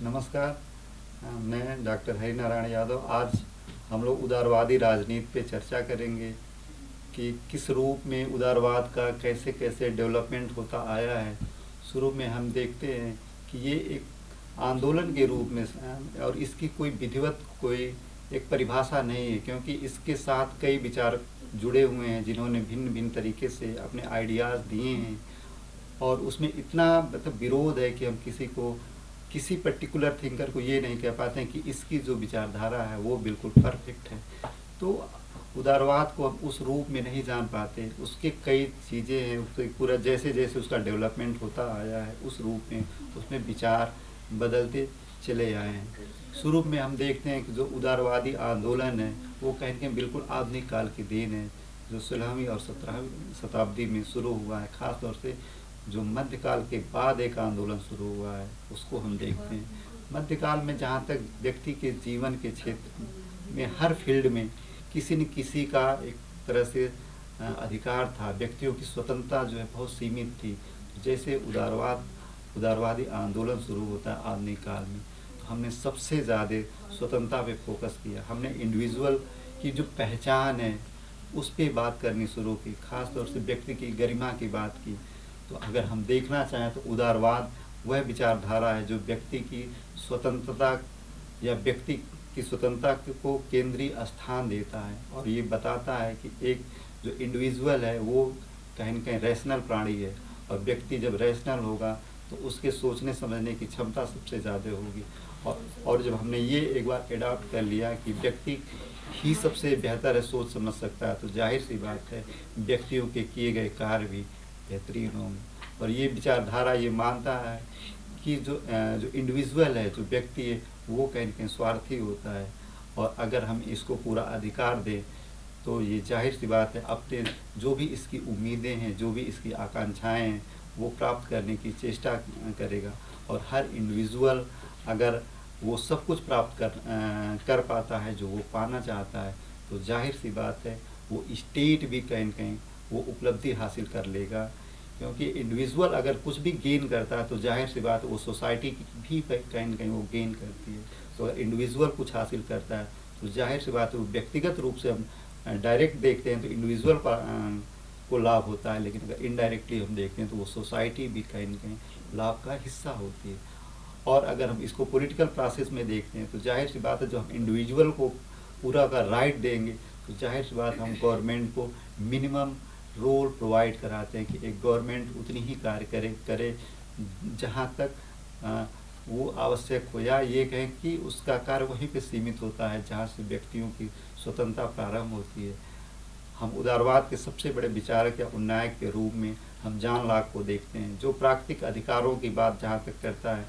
नमस्कार। मैं डॉक्टर हरिनारायण यादव। आज हम लोग उदारवादी राजनीति पे चर्चा करेंगे कि किस रूप में उदारवाद का कैसे कैसे डेवलपमेंट होता आया है। शुरू में हम देखते हैं कि ये एक आंदोलन के रूप में और इसकी कोई विधिवत कोई एक परिभाषा नहीं है, क्योंकि इसके साथ कई विचार जुड़े हुए हैं जिन्होंने भिन्न भिन्न तरीके से अपने आइडियाज़ दिए हैं। और उसमें इतना मतलब विरोध है कि हम किसी पर्टिकुलर थिंकर को ये नहीं कह पाते हैं कि इसकी जो विचारधारा है वो बिल्कुल परफेक्ट है। तो उदारवाद को हम उस रूप में नहीं जान पाते, उसके कई चीज़ें हैं, उसके पूरा जैसे जैसे उसका डेवलपमेंट होता आया है उस रूप में उसमें विचार बदलते चले आए हैं। शुरू में हम देखते हैं कि जो उदारवादी आंदोलन है वो कहीं ना कहीं बिल्कुल आधुनिक काल की देन है, जो 16वीं और 17वीं शताब्दी में शुरू हुआ है। ख़ास तौर से जो मध्यकाल के बाद एक आंदोलन शुरू हुआ है उसको हम देखते हैं। मध्यकाल में जहाँ तक व्यक्ति के जीवन के क्षेत्र में हर फील्ड में किसी न किसी का एक तरह से अधिकार था, व्यक्तियों की स्वतंत्रता जो है बहुत सीमित थी। जैसे उदारवादी आंदोलन शुरू होता है आधुनिक काल में, तो हमने सबसे ज़्यादा स्वतंत्रता पे फोकस किया। हमने इंडिविजुअल की जो पहचान है उस पर बात करनी शुरू की, ख़ास तौर से व्यक्ति की गरिमा की बात की। तो अगर हम देखना चाहें तो उदारवाद वह विचारधारा है जो व्यक्ति की स्वतंत्रता या व्यक्ति की स्वतंत्रता को केंद्रीय स्थान देता है और ये बताता है कि एक जो इंडिविजुअल है वो कहीं न कहीं रैशनल प्राणी है, और व्यक्ति जब रैशनल होगा तो उसके सोचने समझने की क्षमता सबसे ज़्यादा होगी। और जब हमने ये एक बार एडॉप्ट कर लिया कि व्यक्ति ही सबसे बेहतर है सोच समझ सकता है, तो जाहिर सी बात है व्यक्तियों के किए गए कार्य भी बेहतरीन होंगे। और ये विचारधारा ये मानता है कि जो इंडिविजुअल है, जो व्यक्ति है, वो कहीं न कहीं स्वार्थी होता है, और अगर हम इसको पूरा अधिकार दें तो ये जाहिर सी बात है अपने जो भी इसकी उम्मीदें हैं, जो भी इसकी आकांक्षाएं हैं, वो प्राप्त करने की चेष्टा करेगा। और हर इंडिविजुअल अगर वो सब कुछ प्राप्त कर पाता है जो वो पाना चाहता है, तो जाहिर सी बात है वो स्टेट भी कहीं न कहीं वो उपलब्धि हासिल कर लेगा। क्योंकि इंडिविजुअल अगर कुछ भी गेन करता है तो जाहिर सी बात है वो सोसाइटी भी कहीं न कहीं वो गेन करती है। तो अगर इंडिविजुअल कुछ हासिल करता है तो जाहिर सी बात है वो व्यक्तिगत रूप से हम डायरेक्ट देखते हैं तो इंडिविजुअल को लाभ होता है, लेकिन अगर इनडायरेक्टली हम देखते हैं तो वो सोसाइटी भी कहीं न कहीं लाभ का हिस्सा होती है। और अगर हम इसको पॉलिटिकल प्रोसेस में देखते हैं तो जाहिर सी बात है जो हम इंडिविजुअल को पूरा का राइट देंगे तो जाहिर सी बात हम गवर्नमेंट को मिनिमम रोल प्रोवाइड कराते हैं कि एक गवर्नमेंट उतनी ही कार्य करे जहाँ तक वो आवश्यक हो, या ये कहें कि उसका कार्य वहीं पे सीमित होता है जहाँ से व्यक्तियों की स्वतंत्रता प्रारंभ होती है। हम उदारवाद के सबसे बड़े विचारक या उन्नायक के रूप में हम जॉन लॉक को देखते हैं, जो प्राकृतिक अधिकारों की बात जहाँ तक करता है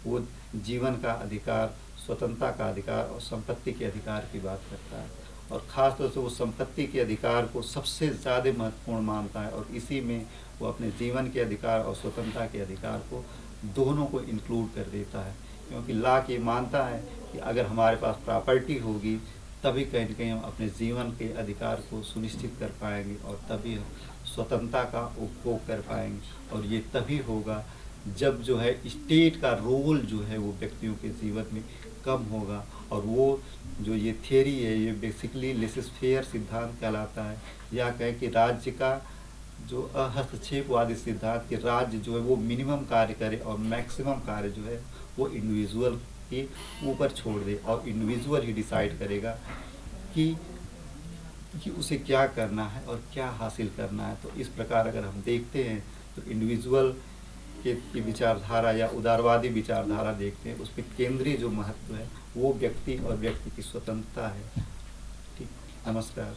वो जीवन का अधिकार, स्वतंत्रता का अधिकार और संपत्ति के अधिकार की बात करता है। और ख़ास तौर से वो संपत्ति के अधिकार को सबसे ज़्यादा महत्वपूर्ण मानता है, और इसी में वो अपने जीवन के अधिकार और स्वतंत्रता के अधिकार को दोनों को इंक्लूड कर देता है। क्योंकि लॉक ये मानता है कि अगर हमारे पास प्रॉपर्टी होगी तभी कहीं न कहीं हम अपने जीवन के अधिकार को सुनिश्चित कर पाएंगे, और तभी हम स्वतंत्रता का उपभोग कर पाएंगे। और ये तभी होगा जब जो है स्टेट का रोल जो है वो व्यक्तियों के जीवन में कम होगा। और वो जो ये थियरी है ये बेसिकली लेसेस-फेयर सिद्धांत कहलाता है, या कहें कि राज्य का जो अहस्तक्षेपवादी सिद्धांत कि राज्य जो है वो मिनिमम कार्य करे और मैक्सिमम कार्य जो है वो इंडिविजुअल के ऊपर छोड़ दे, और इंडिविजुअल ही डिसाइड करेगा कि उसे क्या करना है और क्या हासिल करना है। तो इस प्रकार अगर हम देखते हैं तो इंडिविजुअल की विचारधारा या उदारवादी विचारधारा देखते हैं, उस पर केंद्रीय जो महत्व है वो व्यक्ति और व्यक्ति की स्वतंत्रता है। ठीक, नमस्कार।